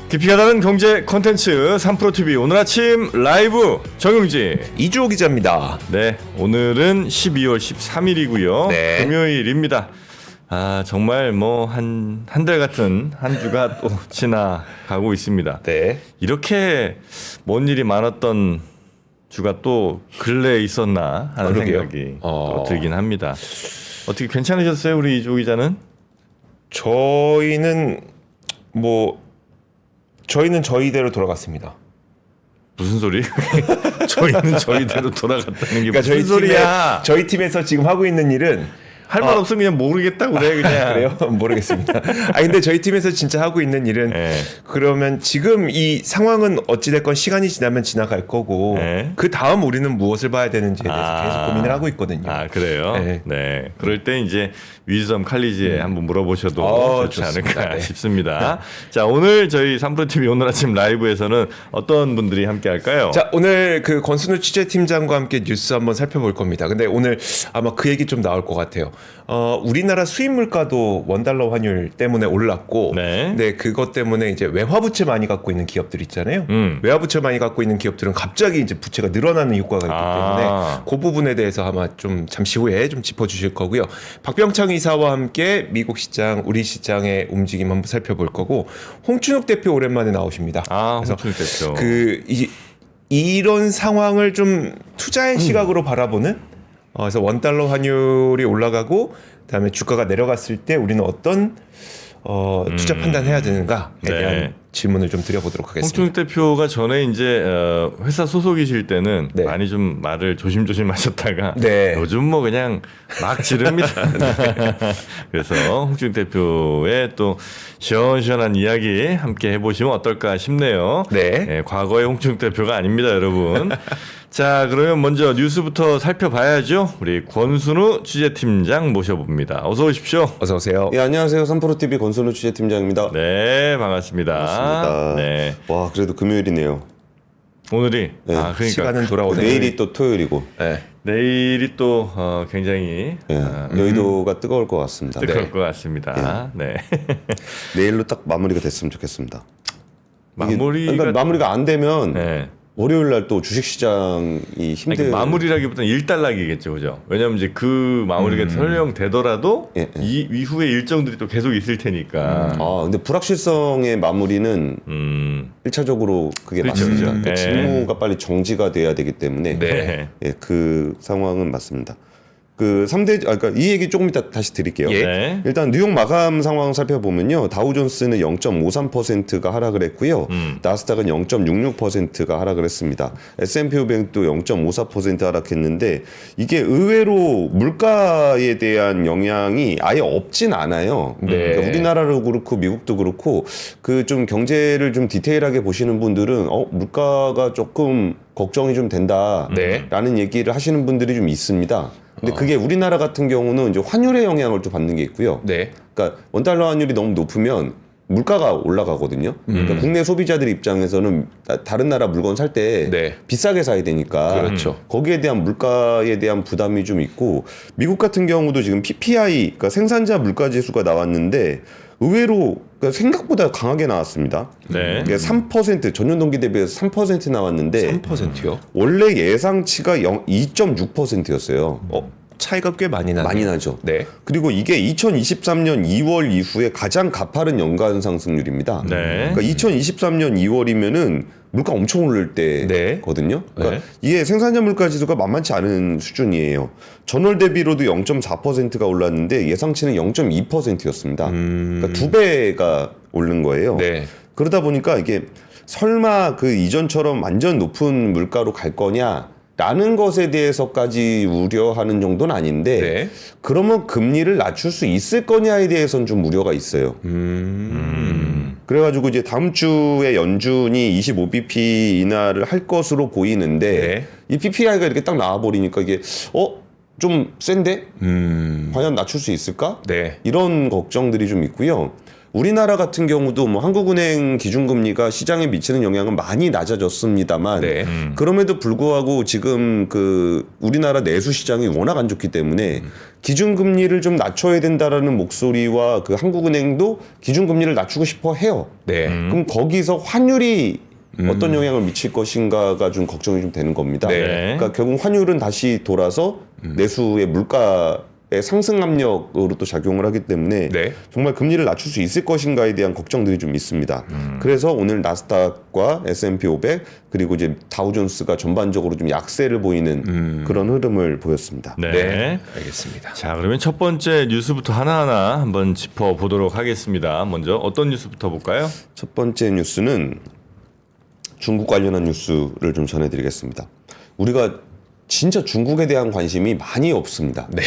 깊이가 다른 경제 콘텐츠 3프로TV 오늘 아침 라이브 정용진 이주호 기자입니다. 네, 오늘은 12월 13일이고요. 네. 금요일입니다. 아, 정말 뭐 한 달 같은 한 주가 또 지나가고 있습니다. 네. 이렇게 뭔 일이 많았던 주가 또 근래에 있었나 하는 그러게요. 생각이 또 들긴 합니다. 어떻게 괜찮으셨어요, 우리 이주호 기자는? 저희는 저희대로 돌아갔습니다. 무슨 소리? 저희는 저희대로 돌아갔다는 게 그러니까 무슨 소리야? 저희 팀에서 지금 하고 있는 일은 할 말 없으면 그냥 모르겠다고 그래 그냥. 그래요? 모르겠습니다. 근데 저희 팀에서 진짜 하고 있는 일은 네. 그러면 지금 이 상황은 어찌됐건 시간이 지나면 지나갈 거고 네. 그 다음 우리는 무엇을 봐야 되는지에 대해서 계속 고민을 하고 있거든요. 아, 그래요? 네. 네. 그럴 때 이제 위즈덤 칼리지에 한번 물어보셔도 좋지 좋습니다. 않을까 네. 싶습니다. 자, 오늘 저희 3프로TV 오늘 아침 라이브에서는 어떤 분들이 함께 할까요? 자, 오늘 그 권순우 취재팀장과 함께 뉴스 한번 살펴볼 겁니다. 근데 오늘 아마 그 얘기 좀 나올 것 같아요. 우리나라 수입 물가도 원달러 환율 때문에 올랐고, 네. 네, 그것 때문에 이제 외화부채 많이 갖고 있는 기업들 있잖아요. 음. 외화부채 많이 갖고 있는 기업들은 갑자기 이제 부채가 늘어나는 효과가 있기 아. 때문에 그 부분에 대해서 아마 좀 잠시 후에 좀 짚어주실 거고요. 박병창 이사와 함께 미국 시장, 우리 시장의 움직임 한번 살펴볼 거고, 홍춘욱 대표 오랜만에 나오십니다. 아, 그래서 홍춘욱 대표. 이런 상황을 좀 투자의 시각으로 바라보는 그래서 원달러 환율이 올라가고 그다음에 주가가 내려갔을 때 우리는 어떤 투자 판단해야 되는가에 네. 대한 질문을 좀 드려보도록 하겠습니다. 홍춘욱 대표가 전에 이제 회사 소속이실 때는 네. 많이 좀 말을 조심조심 하셨다가 네. 요즘 뭐 그냥 막 지릅니다. 그래서 홍춘욱 대표의 또 시원시원한 이야기 함께 해보시면 어떨까 싶네요. 네. 과거의 홍춘욱 대표가 아닙니다, 여러분. 자, 그러면 먼저 뉴스부터 살펴봐야죠. 우리 권순우 취재팀장 모셔봅니다. 어서 오십시오. 어서 오세요. 예, 안녕하세요. 3프로TV 권순우 취재팀장입니다. 네, 반갑습니다. 반갑습니다. 네, 와, 그래도 금요일이네요. 오늘이 네. 그러니까 시간은 돌아오네요. 내일이 또 토요일이고, 네. 내일이 또 굉장히 예, 여의도가 뜨거울 것 같습니다. 뜨거울 것 같습니다. 네. 내일로 딱 마무리가 됐으면 좋겠습니다. 마무리가 마무리가 안 되면 네. 월요일 날 또 주식시장이 아니, 힘들. 마무리라기보다는 일단락이겠죠, 그죠? 왜냐하면 이제 그 마무리가 설명되더라도 예, 예. 이후에 일정들이 또 계속 있을 테니까. 근데 불확실성의 마무리는 1차적으로 그게 그렇죠, 맞습니다. 그렇죠. 그러니까 네. 직무가 빨리 정지가 돼야 되기 때문에 네. 예, 그 상황은 맞습니다. 그 3대 그러니까 이 얘기 조금 이따 다시 드릴게요. 예. 네. 일단 뉴욕 마감 상황 살펴보면요. 다우존스는 0.53%가 하락을 했고요. 나스닥은 0.66%가 하락을 했습니다. S&P 500도 0.54% 하락했는데 이게 의외로 물가에 대한 영향이 아예 없진 않아요. 네. 그러니까 우리나라도 그렇고 미국도 그렇고 그 좀 경제를 좀 디테일하게 보시는 분들은 물가가 조금 걱정이 좀 된다라는 네. 얘기를 하시는 분들이 좀 있습니다. 근데 그게 우리나라 같은 경우는 이제 환율의 영향을 좀 받는 게 있고요. 네. 그러니까 원달러 환율이 너무 높으면 물가가 올라가거든요. 그러니까 국내 소비자들 입장에서는 다른 나라 물건 살 때 네. 비싸게 사야 되니까 그렇죠. 거기에 대한 물가에 대한 부담이 좀 있고 미국 같은 경우도 지금 PPI, 그러니까 생산자 물가 지수가 나왔는데 의외로 그러니까 생각보다 강하게 나왔습니다. 네. 이게 3% 전년 동기 대비해서 3% 나왔는데 3%요? 원래 예상치가 2.6%였어요. 차이가 꽤 많이 나네요. 많이 나죠. 네. 그리고 이게 2023년 2월 이후에 가장 가파른 연간 상승률입니다. 네. 그러니까 2023년 2월이면은 물가 엄청 오를 네. 때거든요. 그러니까 네. 이게 생산자 물가 지수가 만만치 않은 수준이에요. 전월 대비로도 0.4%가 올랐는데 예상치는 0.2%였습니다. 그러니까 2배가 오른 거예요. 네. 그러다 보니까 이게 설마 그 이전처럼 완전 높은 물가로 갈 거냐? 라는 것에 대해서까지 우려하는 정도는 아닌데 네. 그러면 금리를 낮출 수 있을 거냐에 대해서는 좀 우려가 있어요. 그래가지고 이제 다음 주에 연준이 25bp 인하를 할 것으로 보이는데 네. 이 PPI가 이렇게 딱 나와버리니까 이게 좀 센데? 과연 낮출 수 있을까? 네. 이런 걱정들이 좀 있고요. 우리나라 같은 경우도 뭐 한국은행 기준금리가 시장에 미치는 영향은 많이 낮아졌습니다만 네. 그럼에도 불구하고 지금 그 우리나라 내수 시장이 워낙 안 좋기 때문에 기준금리를 좀 낮춰야 된다라는 목소리와 그 한국은행도 기준금리를 낮추고 싶어 해요. 네. 그럼 거기서 환율이 어떤 영향을 미칠 것인가가 좀 걱정이 좀 되는 겁니다. 네. 그러니까 결국 환율은 다시 돌아서 내수의 물가의 상승 압력으로 또 작용을 하기 때문에 네. 정말 금리를 낮출 수 있을 것인가에 대한 걱정들이 좀 있습니다. 그래서 오늘 나스닥과 S&P 500 그리고 이제 다우존스가 전반적으로 좀 약세를 보이는 그런 흐름을 보였습니다. 네. 네. 알겠습니다. 자, 그러면 첫 번째 뉴스부터 하나하나 한번 짚어보도록 하겠습니다. 먼저 어떤 뉴스부터 볼까요? 첫 번째 뉴스는 중국 관련한 뉴스를 좀 전해드리겠습니다. 우리가 진짜 중국에 대한 관심이 많이 없습니다. 네.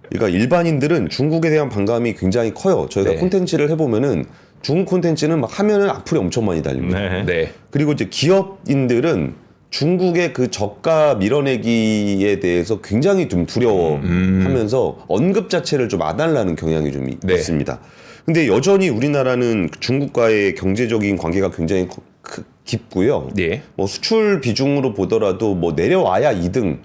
그러니까 일반인들은 중국에 대한 반감이 굉장히 커요. 저희가 네. 콘텐츠를 해보면은 중국 콘텐츠는 막 하면은 악플이 엄청 많이 달립니다. 네. 네. 그리고 이제 기업인들은 중국의 그 저가 밀어내기에 대해서 굉장히 좀 두려워하면서 언급 자체를 좀 안 하려는 경향이 좀 네. 있습니다. 근데 여전히 우리나라는 중국과의 경제적인 관계가 굉장히 깊고요. 네. 뭐 수출 비중으로 보더라도 뭐 내려와야 2등,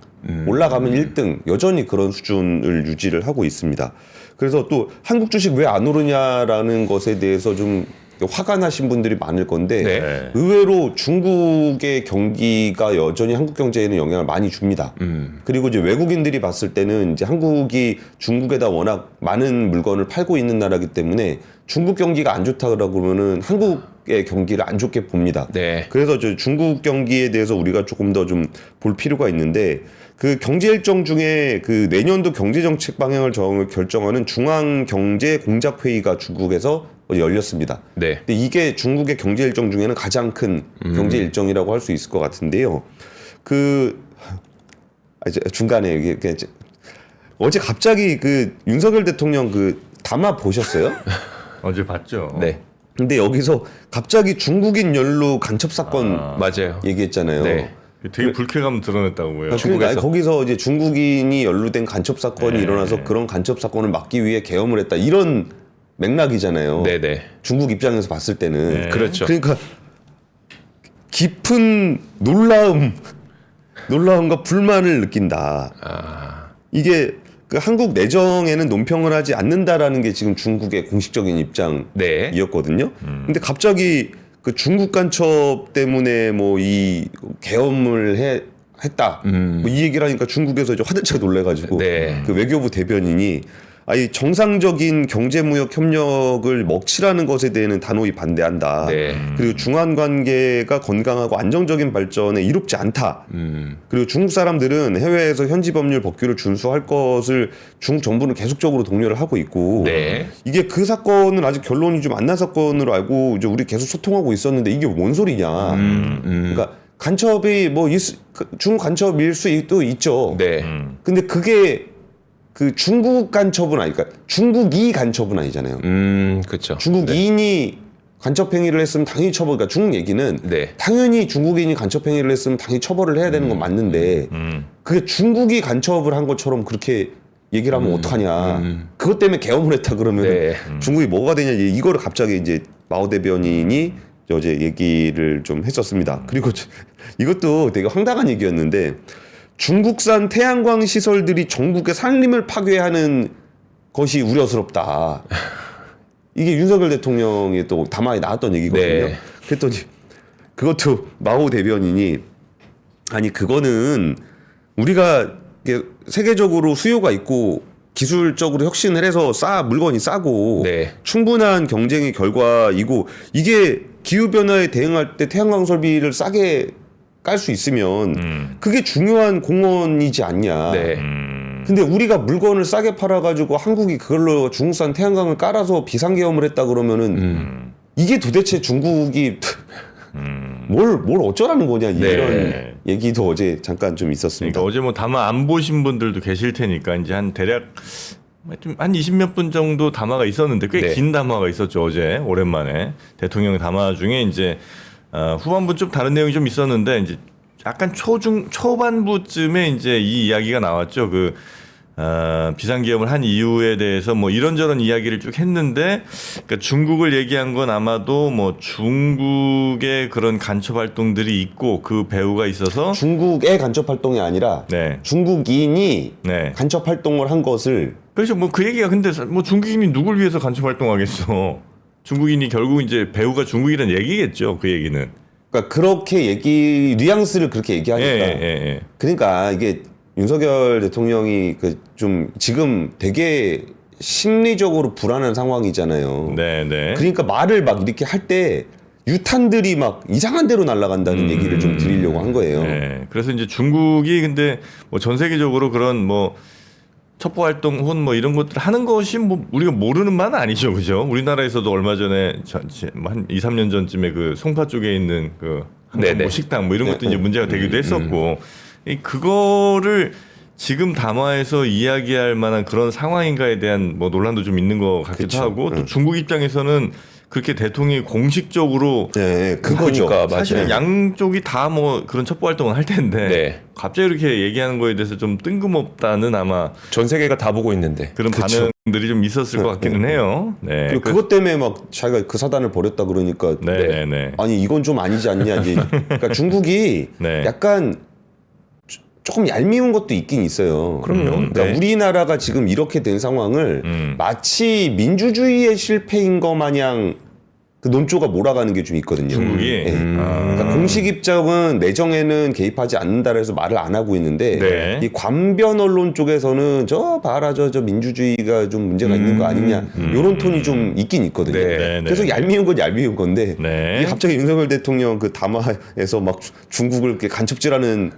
올라가면 1등 여전히 그런 수준을 유지를 하고 있습니다. 그래서 또 한국 주식 왜 안 오르냐라는 것에 대해서 좀 화가 나신 분들이 많을 건데 네. 의외로 중국의 경기가 여전히 한국 경제에는 영향을 많이 줍니다. 그리고 이제 외국인들이 봤을 때는 이제 한국이 중국에다 워낙 많은 물건을 팔고 있는 나라이기 때문에 중국 경기가 안 좋다 그러면은 한국의 경기를 안 좋게 봅니다. 네. 그래서 저 중국 경기에 대해서 우리가 조금 더 좀 볼 필요가 있는데 그 경제 일정 중에 그 내년도 경제 정책 방향을 결정하는 중앙 경제 공작 회의가 중국에서 열렸습니다. 네. 근데 이게 중국의 경제 일정 중에는 가장 큰 경제 일정이라고 할 수 있을 것 같은데요. 이제 중간에 이게 어제 갑자기 그 윤석열 대통령 그 담화 보셨어요? 어제 봤죠. 네. 근데 여기서 갑자기 중국인 연루 간첩 사건 맞아요. 얘기했잖아요. 네. 되게 불쾌감 드러냈다고요. 그러니까 중국에서. 거기서 이제 중국인이 연루된 간첩 사건이 일어나서 그런 간첩 사건을 막기 위해 계엄을 했다 이런 맥락이잖아요. 네네. 중국 입장에서 봤을 때는 네. 그렇죠. 그러니까 깊은 놀라움과 불만을 느낀다. 이게 그 한국 내정에는 논평을 하지 않는다라는 게 지금 중국의 공식적인 입장이었거든요. 근데 갑자기 그 중국 간첩 때문에 뭐 이 계엄을 했다. 뭐 이 얘기를 하니까 중국에서 이제 화들짝 놀래가지고 네. 그 외교부 대변인이 아니 정상적인 경제무역 협력을 먹칠하는 것에 대해서는 단호히 반대한다. 네. 그리고 중한 관계가 건강하고 안정적인 발전에 이롭지 않다. 그리고 중국 사람들은 해외에서 현지 법률 법규를 준수할 것을 중국 정부는 계속적으로 독려를 하고 있고 네. 이게 그 사건은 아직 결론이 좀 안 난 사건으로 알고 이제 우리 계속 소통하고 있었는데 이게 뭔 소리냐. 그러니까 간첩이 뭐 중국 간첩일 수도 있죠. 네. 근데 그게 그 중국 간첩은 아니니까 중국이 간첩은 아니잖아요. 그렇죠. 중국인이 간첩 행위를 했으면 당연히 처벌. 그러니까 중국 얘기는 네. 당연히 중국인이 간첩 행위를 했으면 당연히 처벌을 해야 되는 건 맞는데 그게 중국이 간첩을 한 것처럼 그렇게 얘기를 하면 어떡하냐. 그것 때문에 계엄을 했다 그러면 네. 중국이 뭐가 되냐. 이거를 갑자기 이제 마오 대변인이 어제 얘기를 좀 했었습니다. 그리고 이것도 되게 황당한 얘기였는데 중국산 태양광 시설들이 전국의 산림을 파괴하는 것이 우려스럽다. 이게 윤석열 대통령의 또 담화에 나왔던 얘기거든요. 네. 그랬더니 그것도 마오 대변인이 아니 그거는 우리가 세계적으로 수요가 있고 기술적으로 혁신을 해서 물건이 싸고 네. 충분한 경쟁의 결과이고 이게 기후변화에 대응할 때 태양광 설비를 싸게 깔 수 있으면 그게 중요한 공헌이지 않냐. 네. 근데 우리가 물건을 싸게 팔아가지고 한국이 그걸로 중국산 태양광을 깔아서 비상계엄을 했다 그러면은 이게 도대체 중국이 뭘 어쩌라는 거냐 이런 얘기도 어제 잠깐 좀 있었습니다. 그러니까 어제 뭐 담화 안 보신 분들도 계실 테니까 이제 한 대략 한 20몇 분 정도 담화가 있었는데 꽤 긴 담화가 있었죠. 어제 오랜만에 대통령 담화 중에 이제 후반부 좀 다른 내용이 좀 있었는데 이제 약간 초반부쯤에 이제 이 이야기가 나왔죠. 비상계엄을 한 이유에 대해서 뭐 이런저런 이야기를 쭉 했는데, 그러니까 중국을 얘기한 건 아마도 뭐 중국의 그런 간첩 활동들이 있고 그 배후가 있어서 중국의 간첩 활동이 아니라 네. 중국인이 네. 간첩 활동을 한 것을 그래서 뭐 그 얘기가 근데 뭐 중국인이 누굴 위해서 간첩 활동하겠어? 중국인이 결국 이제 배후가 중국이라는 얘기겠죠. 그 얘기는. 그러니까 그렇게 뉘앙스를 그렇게 얘기하니까 예. 그러니까 이게 윤석열 대통령이 그 좀 지금 되게 심리적으로 불안한 상황이잖아요. 네. 그러니까 말을 막 이렇게 할 때 유탄들이 막 이상한 데로 날아간다는 얘기를 좀 드리려고 한 거예요. 네. 그래서 이제 중국이 근데 뭐 전 세계적으로 그런 뭐 첩보 활동 혹은 뭐 이런 것들 하는 것이 뭐 우리가 모르는 바는 아니죠, 그죠? 우리나라에서도 얼마 전에 한 2, 3년 전쯤에 그 송파 쪽에 있는 그 네네. 뭐 식당 뭐 이런 것도 이제 문제가 되기도 했었고, 그거를 지금 담화에서 이야기할 만한 그런 상황인가에 대한 뭐 논란도 좀 있는 것 같기도 그쵸. 하고, 또 중국 입장에서는 그렇게 대통령이 공식적으로 네, 그거죠. 그러니까 사실 맞아요. 양쪽이 다 뭐 그런 첩보 활동을 할 텐데 네. 갑자기 이렇게 얘기하는 거에 대해서 좀 뜬금없다는 아마 전 세계가 다 보고 있는데. 그런 반응들이 좀 있었을 것 같기는 해요. 네. 그리고 그것 때문에 막 자기가 그 사단을 벌였다 그러니까 네네네. 아니 이건 좀 아니지 않냐 이제 그러니까 중국이 네. 약간 조금 얄미운 것도 있긴 있어요. 그럼요. 그러니까 네. 우리나라가 지금 이렇게 된 상황을 마치 민주주의의 실패인 것 마냥 그 논조가 몰아가는 게 좀 있거든요. 중국이 네. 그러니까 공식 입장은 내정에는 개입하지 않는다고 해서 말을 안 하고 있는데 네. 이 관변 언론 쪽에서는 저 봐라 저 민주주의가 좀 문제가 있는 거 아니냐 이런 톤이 좀 있긴 있거든요. 네. 그래서 얄미운 건 얄미운 건데 네. 이게 갑자기 윤석열 대통령 그 담화에서 막 중국을 이렇게 간첩질하는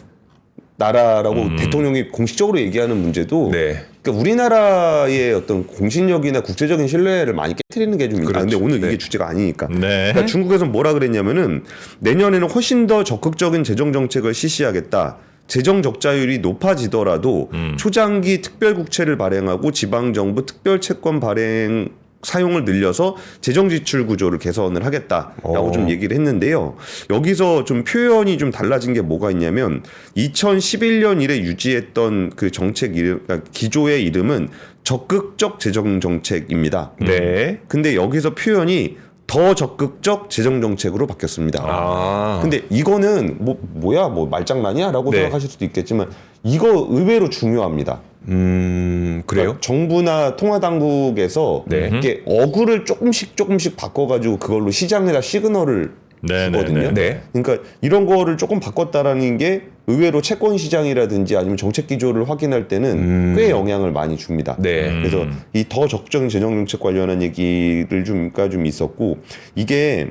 나라라고 대통령이 공식적으로 얘기하는 문제도 네. 그러니까 우리나라의 어떤 공신력이나 국제적인 신뢰를 많이 깨트리는 게 좀 있다. 근데 오늘 네. 이게 주제가 아니니까. 네. 그러니까 중국에서 뭐라 그랬냐면은 내년에는 훨씬 더 적극적인 재정 정책을 실시하겠다. 재정 적자율이 높아지더라도 초장기 특별 국채를 발행하고 지방 정부 특별 채권 발행 사용을 늘려서 재정 지출 구조를 개선을 하겠다라고 좀 얘기를 했는데요. 여기서 좀 표현이 좀 달라진 게 뭐가 있냐면 2011년 이래 유지했던 그 정책 이름, 그러니까 기조의 이름은 적극적 재정 정책입니다. 네. 근데 여기서 표현이 더 적극적 재정 정책으로 바뀌었습니다. 아. 근데 이거는 뭐야 말장난이야라고 네. 생각하실 수도 있겠지만 이거 의외로 중요합니다. 그래요? 그러니까 정부나 통화당국에서 네. 이게 어구를 조금씩 바꿔가지고 그걸로 시장에다 시그널을 주거든요. 네. 그러니까 이런 거를 조금 바꿨다라는 게 의외로 채권 시장이라든지 아니면 정책 기조를 확인할 때는 꽤 영향을 많이 줍니다. 네. 그래서 이 더 적극적인 재정 정책 관련한 얘기를 좀 있었고 이게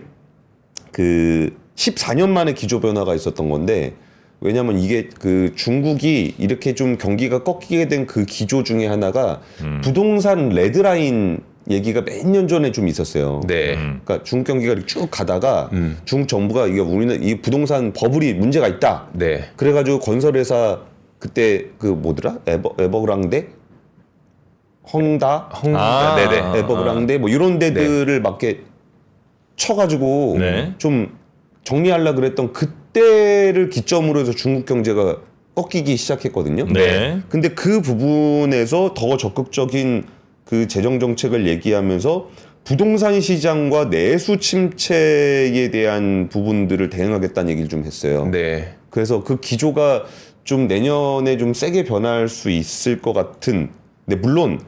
그 14년 만에 기조 변화가 있었던 건데 왜냐하면 이게 그 중국이 이렇게 좀 경기가 꺾이게 된 그 기조 중에 하나가 부동산 레드라인 얘기가 몇 년 전에 좀 있었어요. 네. 그러니까 중국 경기가 이렇게 쭉 가다가 중국 정부가 이게 우리는 이 부동산 버블이 문제가 있다. 네. 그래가지고 건설회사 그때 그 뭐더라 에버그랑데 헝다 아. 네네. 에버그랑데 뭐 이런 데들을 막 이렇게 쳐가지고 네. 좀 정리하려 그랬던 그때를 기점으로 해서 중국 경제가 꺾이기 시작했거든요. 네. 근데 그 부분에서 더 적극적인 그 재정 정책을 얘기하면서 부동산 시장과 내수 침체에 대한 부분들을 대응하겠다는 얘기를 좀 했어요. 네. 그래서 그 기조가 좀 내년에 좀 세게 변할 수 있을 것 같은. 근데 물론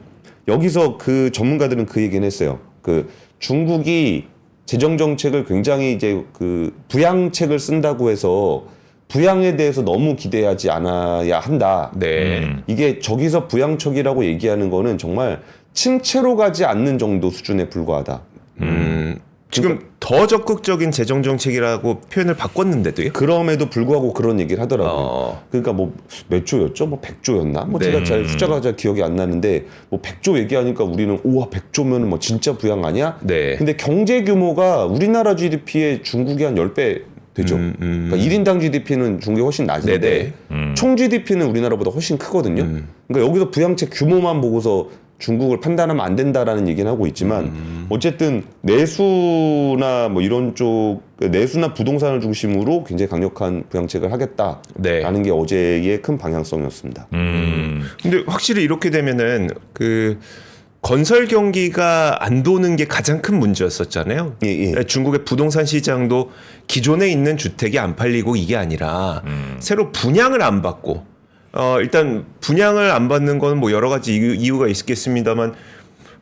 여기서 그 전문가들은 그 얘기는 했어요. 그 중국이 재정 정책을 굉장히 이제 그 부양책을 쓴다고 해서 부양에 대해서 너무 기대하지 않아야 한다. 네. 이게 저기서 부양책이라고 얘기하는 거는 정말 침체로 가지 않는 정도 수준에 불과하다. 지금 더 적극적인 재정 정책이라고 표현을 바꿨는데도요? 그럼에도 불구하고 그런 얘기를 하더라고요. 어. 그러니까 뭐 몇 조였죠? 뭐 100조였나? 뭐 네. 제가 잘 숫자가 잘 기억이 안 나는데 뭐 100조 얘기하니까 우리는 우와 100조면 뭐 진짜 부양 아니야? 네. 근데 경제 규모가 우리나라 GDP의 중국이 한 10배 되죠. 그러니까 1인당 GDP는 중국이 훨씬 낮은데 네네. 총 GDP는 우리나라보다 훨씬 크거든요. 그러니까 여기서 부양책 규모만 보고서 중국을 판단하면 안 된다라는 얘기는 하고 있지만 어쨌든 내수나 뭐 이런 쪽 내수나 부동산을 중심으로 굉장히 강력한 부양책을 하겠다라는 네. 게 어제의 큰 방향성이었습니다. 근데 확실히 이렇게 되면은 그 건설 경기가 안 도는 게 가장 큰 문제였었잖아요. 예. 중국의 부동산 시장도 기존에 있는 주택이 안 팔리고 이게 아니라 새로 분양을 안 받고 일단 분양을 안 받는 건 뭐 여러 가지 이유가 있겠습니다만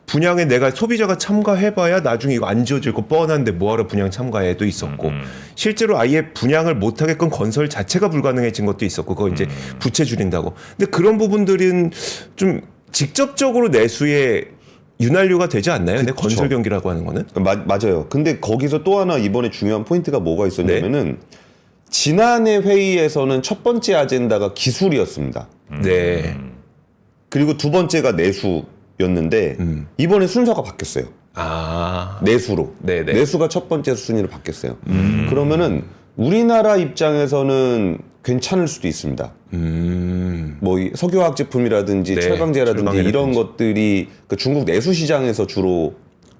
분양에 내가 소비자가 참가해봐야 나중에 이거 안 지어질 거 뻔한데 뭐하러 분양 참가해도 있었고 실제로 아예 분양을 못하게끔 건설 자체가 불가능해진 것도 있었고 그거 이제 부채 줄인다고. 근데 그런 부분들은 좀 직접적으로 내수에 윤활유가 되지 않나요? 근데 건설 경기라고 하는 거는? 맞아요. 근데 거기서 또 하나 이번에 중요한 포인트가 뭐가 있었냐면은 지난해 회의에서는 첫 번째 아젠다가 기술이었습니다. 네. 그리고 두 번째가 내수였는데 이번에 순서가 바뀌었어요. 아. 내수로. 네네. 내수가 첫 번째 순위로 바뀌었어요. 그러면은 우리나라 입장에서는 괜찮을 수도 있습니다. 뭐이 석유화학 제품이라든지 네, 철강제라든지 철강이라든지. 이런 것들이 그 중국 내수 시장에서 주로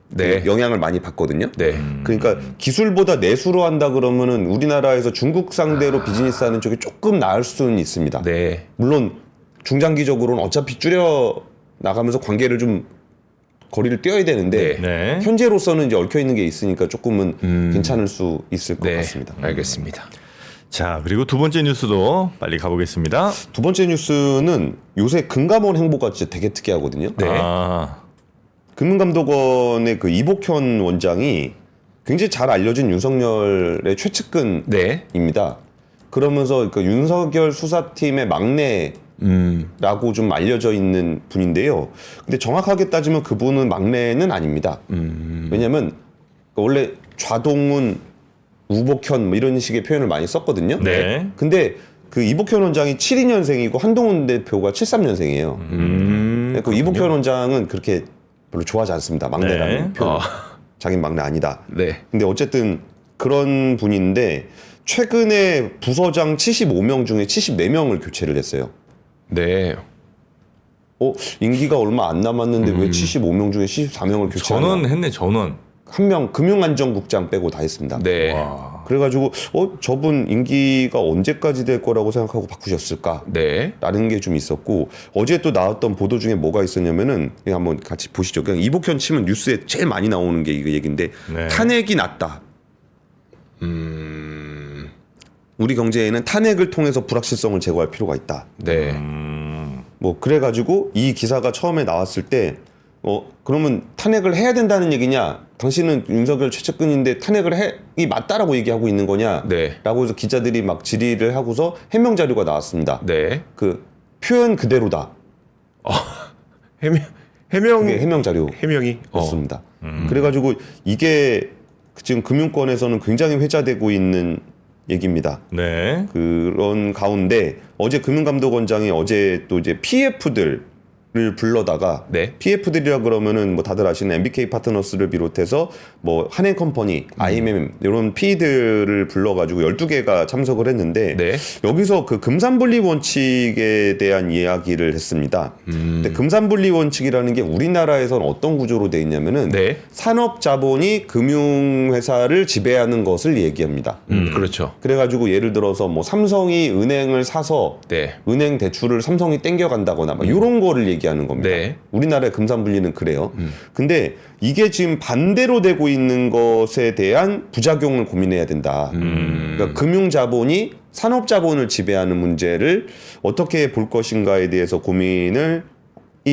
네. 그 영향을 많이 받거든요. 네. 그러니까 기술보다 내수로 한다 그러면은 우리나라에서 중국 상대로 비즈니스하는 쪽이 조금 나을 수는 있습니다. 네. 물론 중장기적으로는 어차피 줄여 나가면서 관계를 좀 거리를 띄어야 되는데 네. 현재로서는 이제 얽혀 있는 게 있으니까 조금은 괜찮을 수 있을 것 네. 같습니다. 알겠습니다. 자, 그리고 두 번째 뉴스도 빨리 가보겠습니다. 두 번째 뉴스는 요새 금감원 행보가 진짜 되게 특이하거든요. 네. 아, 금융감독원의 그 이복현 원장이 굉장히 잘 알려진 윤석열의 최측근입니다. 네. 그러면서 그 윤석열 수사팀의 막내라고 좀 알려져 있는 분인데요. 근데 정확하게 따지면 그분은 막내는 아닙니다. 왜냐하면 원래 좌동훈, 우복현 뭐 이런 식의 표현을 많이 썼거든요. 네. 근데 그 이복현 원장이 72년생이고 한동훈 대표가 73년생이에요. 그 이복현 원장은 그렇게 별로 좋아하지 않습니다. 막내라는 네. 표현. 자기는 막내 아니다. 네. 근데 어쨌든 그런 분인데 최근에 부서장 75명 중에 74명을 교체를 했어요. 네. 임기가 얼마 안 남았는데 왜 75명 중에 74명을 교체하냐? 전원했네, 전원. 한 명 금융안전국장 빼고 다 했습니다. 네. 와. 그래가지고 저분 임기가 언제까지 될 거라고 생각하고 바꾸셨을까? 네. 라는 게 좀 있었고 어제 또 나왔던 보도 중에 뭐가 있었냐면은 그냥 한번 같이 보시죠. 그냥 이복현 치면 뉴스에 제일 많이 나오는 게 이거 얘기인데 네. 탄핵이 났다. 우리 경제에는 탄핵을 통해서 불확실성을 제거할 필요가 있다. 네. 뭐 그래가지고 이 기사가 처음에 나왔을 때 그러면 탄핵을 해야 된다는 얘기냐? 당신은 윤석열 최측근인데 탄핵을 이 맞다라고 얘기하고 있는 거냐? 네. 라고 해서 기자들이 막 질의를 하고서 해명 자료가 나왔습니다. 네. 그 표현 그대로다. 해명 그게 해명 해명이 자료였습니다. 그래가지고 이게 지금 금융권에서는 굉장히 회자되고 있는 얘기입니다. 네. 그런 가운데 어제 금융감독원장이 어제 또 이제 PF들을 불러다가 네. PF들이라 그러면은 뭐 다들 아시는 MBK 파트너스를 비롯해서 뭐 한행컴퍼니, IMM 이런 P들을 불러가지고 12개가 참석을 했는데 네. 여기서 그 금산분리 원칙에 대한 이야기를 했습니다. 근데 금산분리 원칙이라는 게 우리나라에서는 어떤 구조로 돼 있냐면은 네. 산업자본이 금융회사를 지배하는 것을 얘기합니다. 그렇죠. 그래가지고 예를 들어서 뭐 삼성이 은행을 사서 네. 은행 대출을 삼성이 땡겨간다거나 막 이런 거를 얘기하는 겁니다. 네. 우리나라의 금산분리는 그래요. 근데 이게 지금 반대로 되고 있는 것에 대한 부작용을 고민해야 된다. 그러니까 금융자본이 산업자본을 지배하는 문제를 어떻게 볼 것인가에 대해서 고민을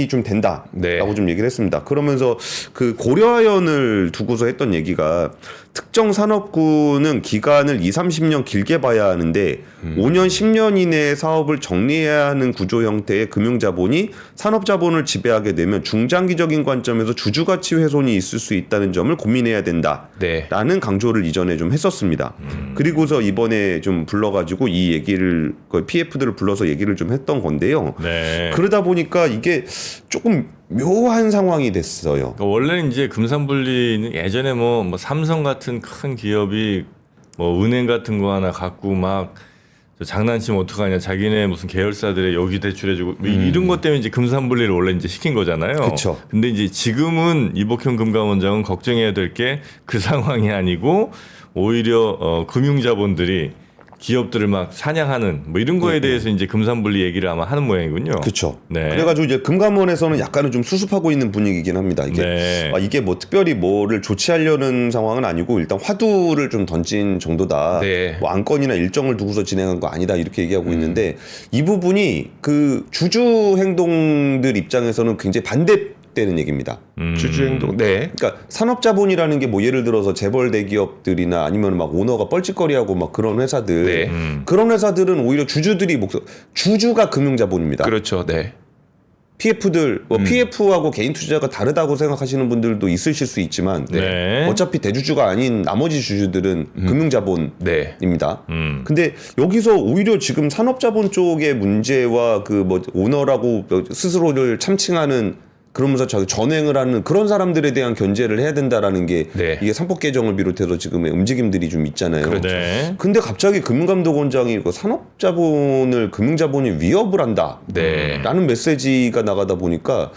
좀 된다라고 네. 좀 얘기를 했습니다. 그러면서 그 고려아연을 두고서 했던 얘기가 특정 산업군은 기간을 20-30년 길게 봐야 하는데 5년, 10년 이내에 사업을 정리해야 하는 구조 형태의 금융자본이 산업자본을 지배하게 되면 중장기적인 관점에서 주주가치 훼손이 있을 수 있다는 점을 고민해야 된다. 네. 라는 강조를 이전에 좀 했었습니다. 그리고서 이번에 좀 불러가지고 이 얘기를 그 PF들을 불러서 얘기를 좀 했던 건데요. 네. 그러다 보니까 이게 조금 묘한 상황이 됐어요. 그러니까 원래는 이제 금산분리는 예전에 뭐 삼성 같은 큰 기업이 뭐 은행 같은 거 하나 갖고 막 장난치면 어떡하냐, 자기네 무슨 계열사들의 여기 대출해주고 뭐 이런 것 때문에 이제 금산분리를 원래 이제 시킨 거잖아요. 그쵸. 근데 이제 지금은 이복현 금감원장은 걱정해야 될 게 그 상황이 아니고 오히려 금융자본들이 기업들을 막 사냥하는 뭐 이런 거에 대해서 이제 금산분리 얘기를 아마 하는 모양이군요. 그렇죠. 네. 그래가지고 이제 금감원에서는 약간은 좀 수습하고 있는 분위기긴 합니다. 이게 네. 이게 뭐 특별히 뭐를 조치하려는 상황은 아니고 일단 화두를 좀 던진 정도다. 네. 뭐 안건이나 일정을 두고서 진행한 거 아니다 이렇게 얘기하고 있는데 이 부분이 그 주주 행동들 입장에서는 굉장히 반대되는 얘기입니다. 주주행동. 네. 그러니까 산업자본이라는 게 뭐 예를 들어서 재벌 대기업들이나 아니면 막 오너가 뻘짓거리하고 막 그런 회사들 네. 그런 회사들은 오히려 주주들이 주주가 금융자본입니다. 그렇죠. 네. PF들 뭐 PF하고 개인 투자가 다르다고 생각하시는 분들도 있으실 수 있지만 네. 어차피 대주주가 아닌 나머지 주주들은 금융자본입니다. 네. 근데 여기서 오히려 지금 산업자본 쪽의 문제와 그 뭐 오너라고 스스로를 참칭하는 그러면서 자기 전횡을 하는 그런 사람들에 대한 견제를 해야 된다라는 게 네. 이게 상법 개정을 비롯해서 지금의 움직임들이 좀 있잖아요. 네. 근데 갑자기 금감독원장이 산업자본을 금융자본이 위협을 한다. 네. 라는 메시지가 나가다 보니까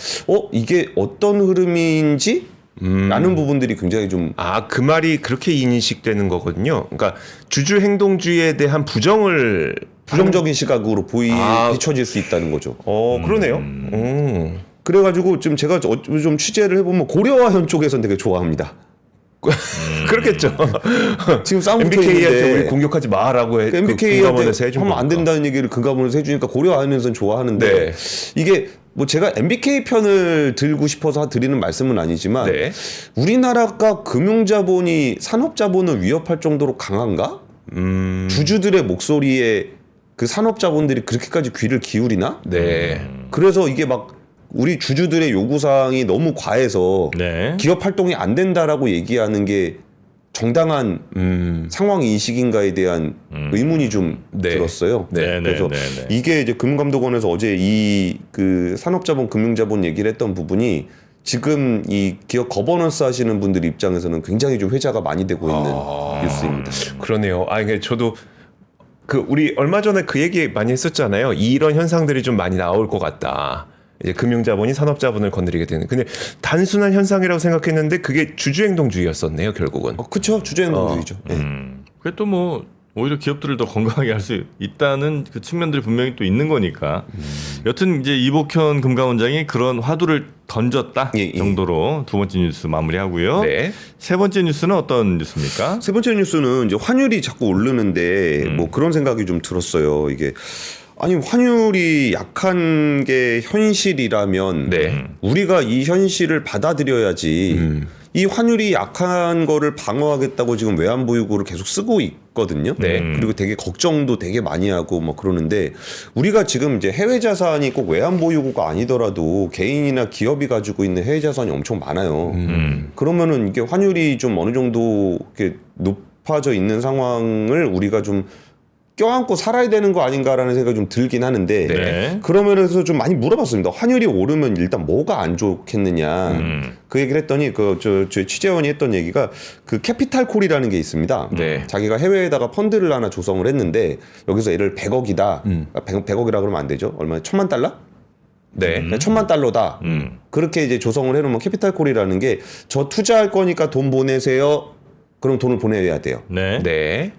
이게 어떤 흐름인지 라는 부분들이 굉장히 좀 그 말이 그렇게 인식되는 거거든요. 그러니까 주주 행동주의에 대한 부정적인 시각으로 비춰질 수 있다는 거죠. 그러네요. 그래가지고 지금 제가 좀 취재를 해보면 고려아현 쪽에서는 되게 좋아합니다. 그렇겠죠. 지금 싸움 붙어 MBK한테 있는데 우리 공격하지 마라고 해. MBK한테 하면 안 된다는 얘기를 금감원에서 해주니까 고려아현에서는 좋아하는데 네. 이게 뭐 제가 MBK 편을 들고 싶어서 드리는 말씀은 아니지만 네. 우리나라가 금융자본이 산업자본을 위협할 정도로 강한가? 주주들의 목소리에 그 산업자본들이 그렇게까지 귀를 기울이나? 네. 그래서 이게 막 우리 주주들의 요구사항이 너무 과해서 네. 기업 활동이 안 된다라고 얘기하는 게 정당한 상황 인식인가에 대한 의문이 좀 네. 들었어요. 네, 그래서 네, 네, 네. 이게 이제 금감독원에서 어제 이 그 산업자본, 금융자본 얘기를 했던 부분이 지금 이 기업 거버넌스 하시는 분들 입장에서는 굉장히 좀 회자가 많이 되고 있는 뉴스입니다. 그러네요. 이게 저도 우리 얼마 전에 그 얘기 많이 했었잖아요. 이런 현상들이 좀 많이 나올 것 같다. 이제 금융자본이 산업자본을 건드리게 되는. 근데 단순한 현상이라고 생각했는데 그게 주주행동주의였었네요, 결국은. 그렇죠. 주주행동주의죠. 네. 그게 또 뭐 오히려 기업들을 더 건강하게 할 수 있다는 그 측면들이 분명히 또 있는 거니까. 여튼 이제 이복현 금감원장이 그런 화두를 던졌다 예. 정도로 두 번째 뉴스 마무리하고요. 네. 세 번째 뉴스는 어떤 뉴스입니까? 세 번째 뉴스는 이제 환율이 자꾸 오르는데 뭐 그런 생각이 좀 들었어요. 이게 아니 환율이 약한 게 현실이라면 네. 우리가 이 현실을 받아들여야지 이 환율이 약한 거를 방어하겠다고 지금 외환보유고를 계속 쓰고 있거든요. 네. 그리고 되게 걱정도 되게 많이 하고 뭐 그러는데 우리가 지금 이제 해외 자산이 꼭 외환보유고가 아니더라도 개인이나 기업이 가지고 있는 해외 자산이 엄청 많아요. 그러면은 이게 환율이 좀 어느 정도 이렇게 높아져 있는 상황을 우리가 좀 껴안고 살아야 되는 거 아닌가라는 생각이 좀 들긴 하는데 네. 그러면서 좀 많이 물어봤습니다. 환율이 오르면 일단 뭐가 안 좋겠느냐 그 얘기를 했더니 저 취재원이 했던 얘기가 그 캐피탈콜이라는 게 있습니다. 네. 자기가 해외에다가 펀드를 하나 조성을 했는데 여기서 예를 100억이다. 100억이라 그러면 안 되죠. 얼마? 1000만 달러? 네. 그러니까 1000만 달러다. 그렇게 이제 조성을 해놓으면 캐피탈콜이라는 게 저 투자할 거니까 돈 보내세요. 그럼 돈을 보내야 돼요. 네. 네.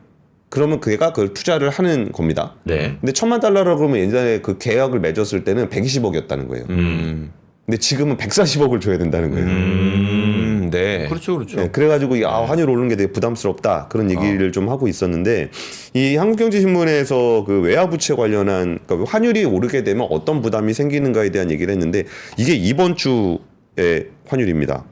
그러면 그가 그걸 투자를 하는 겁니다. 네. 근데 1000만 달러라고 그러면 예전에 그 계약을 맺었을 때는 120억이었다는 거예요. 근데 지금은 140억을 줘야 된다는 거예요. 네. 그렇죠, 그렇죠. 네, 그래가지고 환율 오르는 게 되게 부담스럽다 그런 얘기를 좀 하고 있었는데 이 한국경제신문에서 그 외화부채 관련한 그러니까 환율이 오르게 되면 어떤 부담이 생기는가에 대한 얘기를 했는데 이게 이번 주의 환율입니다.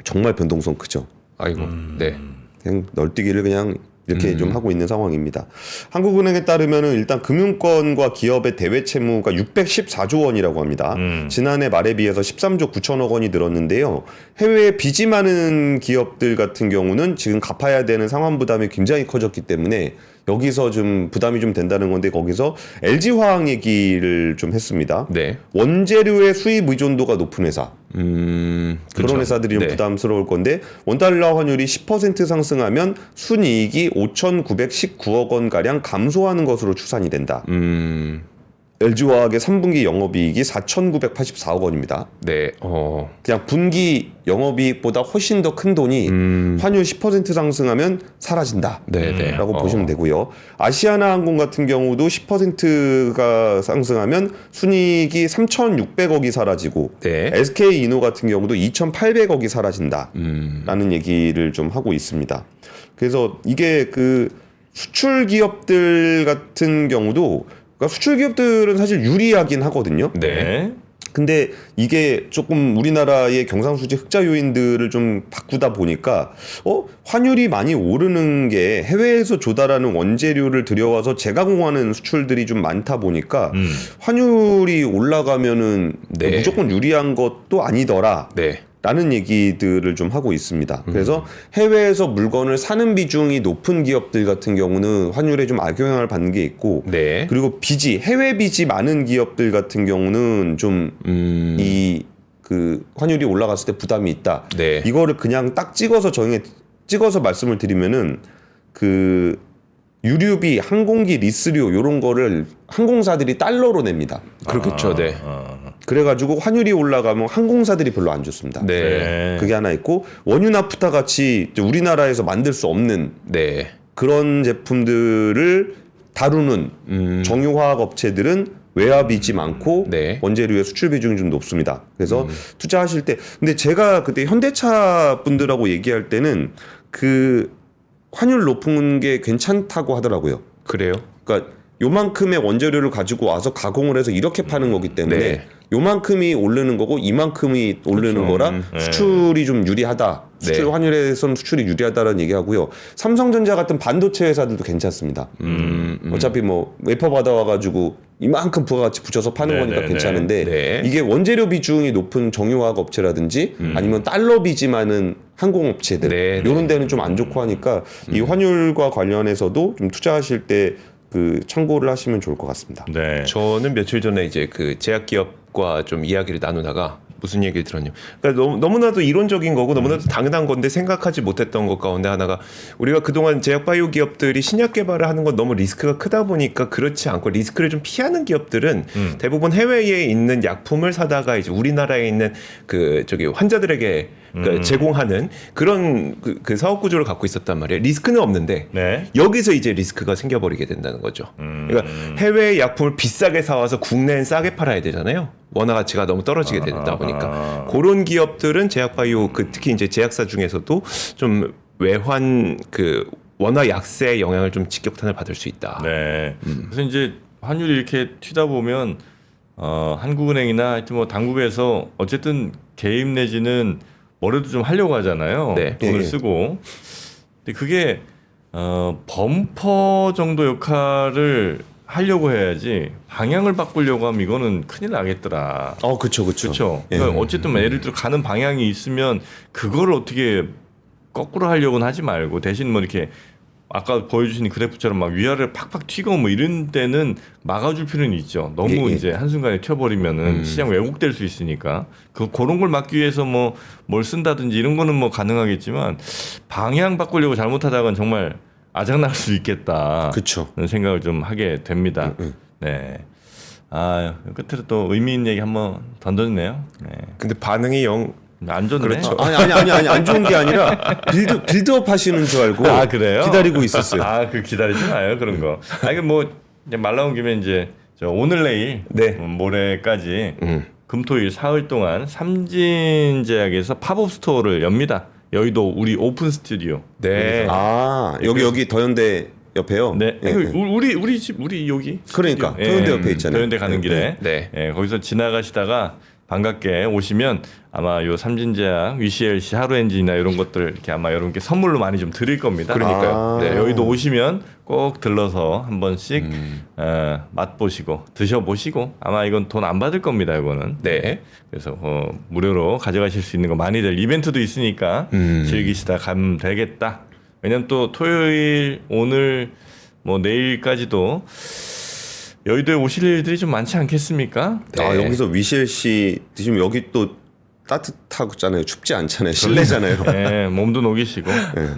정말 변동성 크죠. 아이고. 네. 그냥 널뛰기를 그냥 이렇게 좀 하고 있는 상황입니다. 한국은행에 따르면은 일단 금융권과 기업의 대외 채무가 614조 원이라고 합니다. 지난해 말에 비해서 13조 9천억 원이 늘었는데요. 해외에 빚이 많은 기업들 같은 경우는 지금 갚아야 되는 상환 부담이 굉장히 커졌기 때문에 여기서 좀 부담이 좀 된다는 건데 거기서 LG화학 얘기를 좀 했습니다. 네. 원재료의 수입 의존도가 높은 회사. 그런 그렇죠. 회사들이 좀 네. 부담스러울 건데 원달러 환율이 10% 상승하면 순이익이 5,919억 원 가량 감소하는 것으로 추산이 된다. LG화학의 3분기 영업이익이 4,984억 원입니다. 네. 그냥 분기 영업이익보다 훨씬 더 큰 돈이 환율 10% 상승하면 사라진다. 네, 네. 라고 보시면 되고요. 아시아나항공 같은 경우도 10%가 상승하면 순이익이 3,600억이 사라지고 네. SK이노 같은 경우도 2,800억이 사라진다라는 얘기를 좀 하고 있습니다. 그래서 이게 그 수출 기업들 같은 경우도 그러니까 수출 기업들은 사실 유리하긴 하거든요. 네. 근데 이게 조금 우리나라의 경상수지 흑자 요인들을 좀 바꾸다 보니까 환율이 많이 오르는 게 해외에서 조달하는 원재료를 들여와서 재가공하는 수출들이 좀 많다 보니까 환율이 올라가면은 네. 무조건 유리한 것도 아니더라. 네. 라는 얘기들을 좀 하고 있습니다. 그래서 해외에서 물건을 사는 비중이 높은 기업들 같은 경우는 환율에 좀 악영향을 받는 게 있고, 네. 그리고 해외 빚이 많은 기업들 같은 경우는 좀 이 그 환율이 올라갔을 때 부담이 있다. 네. 이거를 그냥 딱 찍어서 말씀을 드리면은 그 유류비, 항공기 리스료 이런 거를 항공사들이 달러로 냅니다. 그렇겠죠. 네. 그래가지고 환율이 올라가면 항공사들이 별로 안 좋습니다. 네. 그게 하나 있고 원유 나프타 같이 이제 우리나라에서 만들 수 없는 네. 그런 제품들을 다루는 정유화학 업체들은 외화빚이 많고 네. 원재료의 수출 비중이 좀 높습니다. 그래서 투자하실 때 근데 제가 그때 현대차 분들하고 얘기할 때는 그 환율 높은 게 괜찮다고 하더라고요. 그래요? 그러니까 요만큼의 원재료를 가지고 와서 가공을 해서 이렇게 파는 거기 때문에 네. 요만큼이 오르는 거고 이만큼이 오르는 거라 수출이 좀 유리하다. 수출 네. 환율에서는 수출이 유리하다라는 얘기하고요. 삼성전자 같은 반도체 회사들도 괜찮습니다. 어차피 뭐 웨퍼 받아와가지고 이만큼 부가가치 붙여서 파는 거니까 네, 괜찮은데 네. 이게 원재료 비중이 높은 정유화학 업체라든지 아니면 달러 빚이 많은 항공업체들 네, 이런 데는 좀 안 좋고 하니까 이 환율과 관련해서도 좀 투자하실 때 그 참고를 하시면 좋을 것 같습니다. 네. 저는 며칠 전에 이제 그 제약기업과 좀 이야기를 나누다가 무슨 얘기를 들었냐면, 그러니까 너무나도 이론적인 거고 너무나도 당연한 건데 생각하지 못했던 것 가운데 하나가, 우리가 그동안 제약 바이오 기업들이 신약 개발을 하는 건 너무 리스크가 크다 보니까 그렇지 않고 리스크를 좀 피하는 기업들은 대부분 해외에 있는 약품을 사다가 이제 우리나라에 있는 그 저기 환자들에게 그러니까 제공하는 그런 그 사업 구조를 갖고 있었단 말이에요. 리스크는 없는데 네. 여기서 이제 리스크가 생겨버리게 된다는 거죠. 그러니까 해외 약품을 비싸게 사와서 국내엔 싸게 팔아야 되잖아요. 원화 가치가 너무 떨어지게 되다 보니까 그런 기업들은 제약바이오 특히 이제 제약사 중에서도 좀 외환 그 원화 약세의 영향을 좀 직격탄을 받을 수 있다. 네. 그래서 이제 환율이 이렇게 튀다 보면 한국은행이나 하여튼 뭐 당국에서 어쨌든 개입 내지는 뭐라도 좀 하려고 하잖아요. 네. 돈을 예. 쓰고. 근데 그게 범퍼 정도 역할을 하려고 해야지 방향을 바꾸려고 하면 이거는 큰일 나겠더라. 그렇죠. 그렇죠. 그러니까 어쨌든 예를 들어 가는 방향이 있으면 그걸 어떻게 거꾸로 하려고는 하지 말고 대신 뭐 이렇게 아까 보여주신 그래프처럼 막 위아래를 팍팍 튀고 뭐 이런 데는 막아줄 필요는 있죠. 너무 예. 이제 한순간에 튀어버리면은 시장 왜곡될 수 있으니까 그런 걸 막기 위해서 뭐 뭘 쓴다든지 이런 거는 뭐 가능하겠지만 방향 바꾸려고 잘못하다가는 정말 아작날 수 있겠다. 그렇죠. 그런 생각을 좀 하게 됩니다. 네. 끝으로 또 의미 있는 얘기 한번 던졌네요. 네. 근데 반응이 안 좋네. 그렇죠. 아니 안 좋은 게 아니라 빌드업 하시는 줄 알고 그래요? 기다리고 있었어요. 기다리지 마요 그런 거. 이게 뭐 이제 말 나온 김에 이제 저 오늘 내일 네. 모레까지 금토일 사흘 동안 삼진제약에서 팝업 스토어를 엽니다. 여의도 우리 오픈 스튜디오. 네. 여기 더현대 옆에요. 네. 예, 예. 우리 집 우리 여기. 그러니까 스튜디오. 더현대 옆에 있잖아요. 더현대 가는 길에. 네. 거기서 지나가시다가 반갑게 오시면 아마 요 삼진제약, VCLC, 하루엔진이나 이런 것들 이렇게 아마 여러분께 선물로 많이 좀 드릴 겁니다. 그러니까요. 네, 여의도 오시면 꼭 들러서 한 번씩 맛보시고 드셔보시고 아마 이건 돈 안 받을 겁니다. 이거는. 네. 그래서 무료로 가져가실 수 있는 거 많이들 이벤트도 있으니까 즐기시다 가면 되겠다. 왜냐면 또 토요일 오늘 뭐 내일까지도 여의도에 오실 일들이 좀 많지 않겠습니까? 네. 여기서 위실씨 드시면 여기 또 따뜻하잖아요. 춥지 않잖아요. 실내잖아요. 네, 몸도 녹이시고,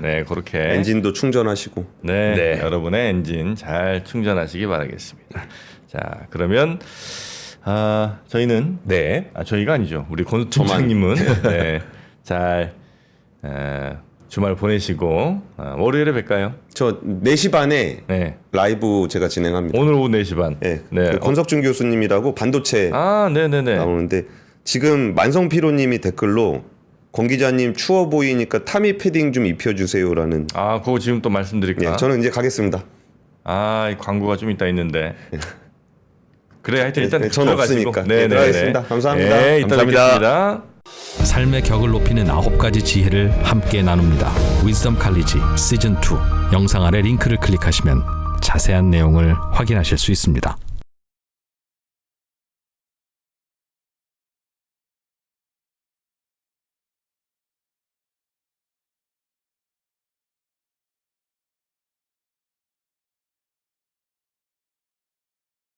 네, 그렇게 엔진도 충전하시고. 네, 네. 여러분의 엔진 잘 충전하시기 바라겠습니다. 자, 그러면 저희는 네. 저희가 아니죠. 우리 권 팀장님은 네, 잘 주말 보내시고 월요일에 뵐까요? 저 4시 반에 네, 라이브 제가 진행합니다. 오늘 오후 4시 반. 네. 네. 그 권석준 교수님이라고 반도체 네네네. 나오는데 지금 만성피로님이 댓글로 권 기자님 추워 보이니까 타미 패딩 좀 입혀주세요라는. 그거 지금 또 말씀드릴까? 예, 저는 이제 가겠습니다. 이 광고가 좀 있다 있는데. 그래, 하여튼 일단 네, 전 들어가시고. 없으니까. 네, 들어가겠습니다. 감사합니다. 네, 이따 감사합니다. 뵙겠습니다. 삶의 격을 높이는 9가지 지혜를 함께 나눕니다. 위즈덤 칼리지 시즌 2 영상 아래 링크를 클릭하시면 자세한 내용을 확인하실 수 있습니다.